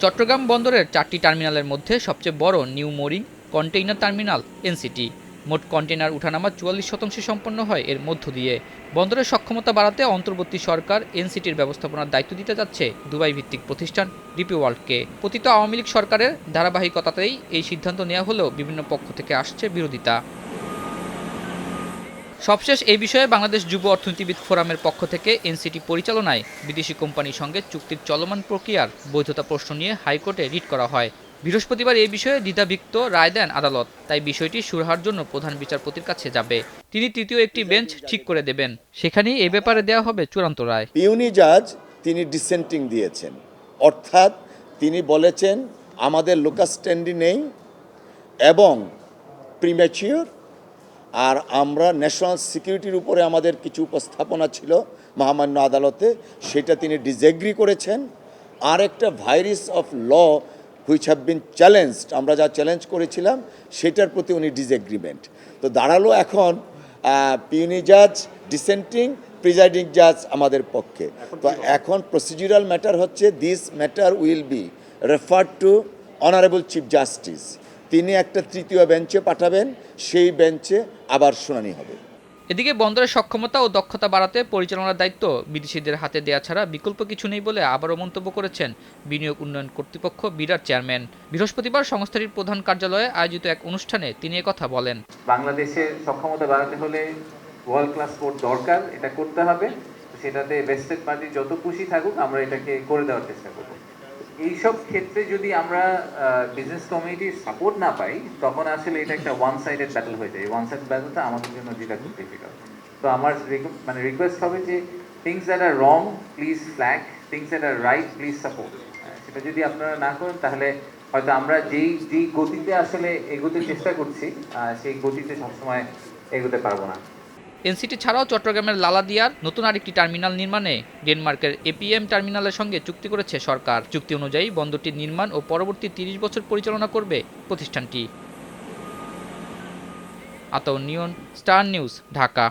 চট্টগ্রাম বন্দরের 4টি টার্মিনালের মধ্যে সবচেয়ে বড় new mooring container terminal NCT. মোট কন্টেইনার উঠানামা 44% সম্পন্ন হয় এর মধ্য দিয়ে। বন্দরের সক্ষমতা বাড়াতে অন্তর্বর্তী সরকার এনসিটির ব্যবস্থাপনার দায়িত্ব দিতে যাচ্ছে দুবাই ভিত্তিক প্রতিষ্ঠান ডিপি ওয়ার্ল্ডকে। পতিত আওয়ামী লীগ সরকারের ধারাবাহিকতাতেই এই সিদ্ধান্ত নেওয়া হলেও বিভিন্ন পক্ষ থেকে আসছে বিরোধিতা। সবশেষ এই বিষয়ে বাংলাদেশ যুব অর্থনীতিবিদ ফোরামের পক্ষ থেকে এনসিটি পরিচালনায় বিদেশি কোম্পানির সঙ্গে চুক্তির চলমান প্রক্রিয়ার বৈধতা প্রশ্ন নিয়ে হাইকোর্টে রিট করা হয়। বৃহস্পতিবার এই বিষয়ে দ্বিধাবিক্ত রায় দেন আদালত। তাই বিষয়টি সুরাহার জন্য প্রধান বিচারপতির কাছে যাবে। তিনি তৃতীয় একটি বেঞ্চ ঠিক করে দেবেন। সেখানেই এ ব্যাপারে দেওয়া হবে চূড়ান্ত রায়। পিউনি জাজ তিনি ডিসেন্টিং দিয়েছেন, অর্থাৎ তিনি বলেছেন আমাদের লোকাস স্ট্যান্ডি নেই এবং প্রিম্যাচিওর, আর আমরা ন্যাশনাল সিকিউরিটির উপরে আমাদের কিছু উপস্থাপনা ছিল মহামান্য আদালতে, সেটা তিনি ডিসএগ্রি করেছেন। আর একটা various of law which have been challenged, আমরা যা চ্যালেঞ্জ করেছিলাম সেটার প্রতি উনি ডিসএগ্রিমেন্ট। তো দাঁড়ালো এখন পিউনি জাজ ডিসেন্টিং, প্রিজাইডিং জাজ আমাদের পক্ষে। তো এখন প্রসিডিউরাল ম্যাটার হচ্ছে this matter will be referred to honourable chief justice. তিনি একটা তৃতীয় বেঞ্চে পাঠাবেন, সেই বেঞ্চে আবার শুনানি হবে। এদিকে বন্দরের সক্ষমতা ও দক্ষতা বাড়াতে পরিচালনার দায়িত্ব বিদেশিদের হাতে দেয়া ছাড়া বিকল্প কিছু নেই বলে আবারও মন্তব্য করেছেন বিনিয়োগ উন্নয়ন কর্তৃপক্ষ বিডার চেয়ারম্যান। বৃহস্পতিবার সংস্থাটির প্রধান কার্যালয়ে আয়োজিত এক অনুষ্ঠানে তিনি কথা বলেন। বাংলাদেশের সক্ষমতা বাড়াতে হলে ওয়ার্ল্ড ক্লাস পোর্ট দরকার, এটা করতে হবে। সেটাতে ভেস্টেড পার্টি যত খুশি থাকুক, আমরা এটাকে করে দেওয়ার চেষ্টা করব। এইসব ক্ষেত্রে যদি আমরা বিজনেস কমিউনিটির সাপোর্ট না পাই, তখন আসলে এটা একটা ওয়ান সাইডেড ব্যাটল হয়ে যায়। ওয়ান সাইডেড ব্যাটলটা আমাদের জন্য যেটা খুব ডিফিকাল্ট। তো আমার রিকোয়েস্ট হবে যে things that are wrong please flag, things that are right please support. সেটা যদি আপনারা না করেন, তাহলে হয়তো আমরা যেই গতিতে আসলে এগোতে চেষ্টা করছি, সেই গতিতে সবসময় এগোতে পারবো না। এনসিটি ছাড়াও চট্টগ্রামের লালাদিয়ার নতুন আরেকটি টার্মিনাল নির্মাণে ডেনমার্কের এপিএম টার্মিনালের সঙ্গে চুক্তি করেছে সরকার। চুক্তি অনুযায়ী বন্দরটির নির্মাণ ও পরবর্তী ৩০ বছর পরিচালনা করবে প্রতিষ্ঠানটি। আতাউর নিয়ন, স্টার নিউজ, ঢাকা।